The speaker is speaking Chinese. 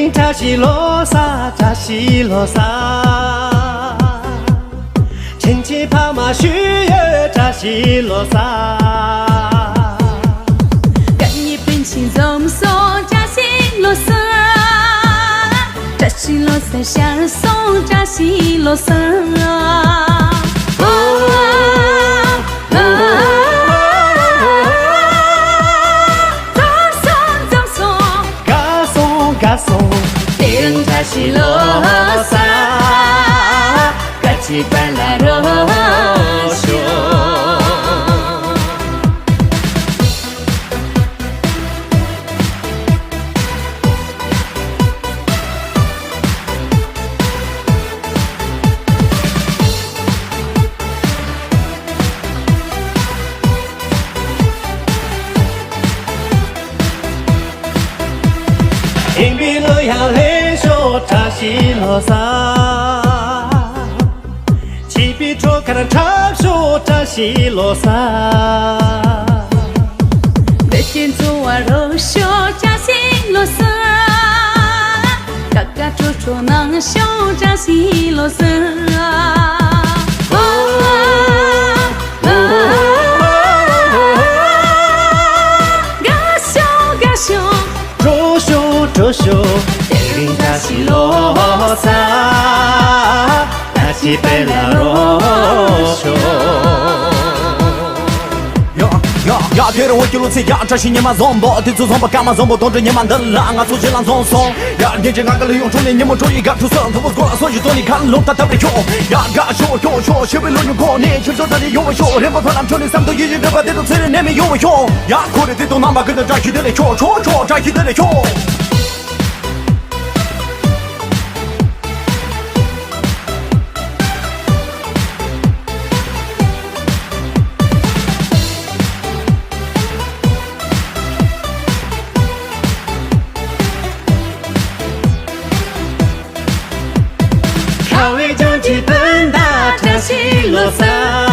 林扎西罗萨，扎西罗萨，牵起跑马须耶扎西罗萨。赶一本情总说扎西罗萨，扎西罗萨相送扎西罗萨。Tirang Jasi Losa, Gachi Palarosho. 硬币了要来说扎西罗萨，起笔戳开了长说扎西罗萨。得见做瓦肉秀扎西罗萨，嘎嘎戳戳能秀扎西罗萨。周秀，林扎西罗萨，扎西贝拉罗秀。呀，别人我一路在呀，这些年嘛zombo，对做 zombo 干嘛 zombo， 懂着你们的浪啊，做起浪松松。呀，年纪俺个利用中年，你们注意干出声，他们过了所以说你看龙他特别凶。呀，嘎秀，学会了用过，年轻时代的有我秀，人不团长城里三头一人把这种责任年没有我用。呀，过来这种哪怕跟着扎西的来戳，扎西的来戳。靠为将军奔达扎西罗萨。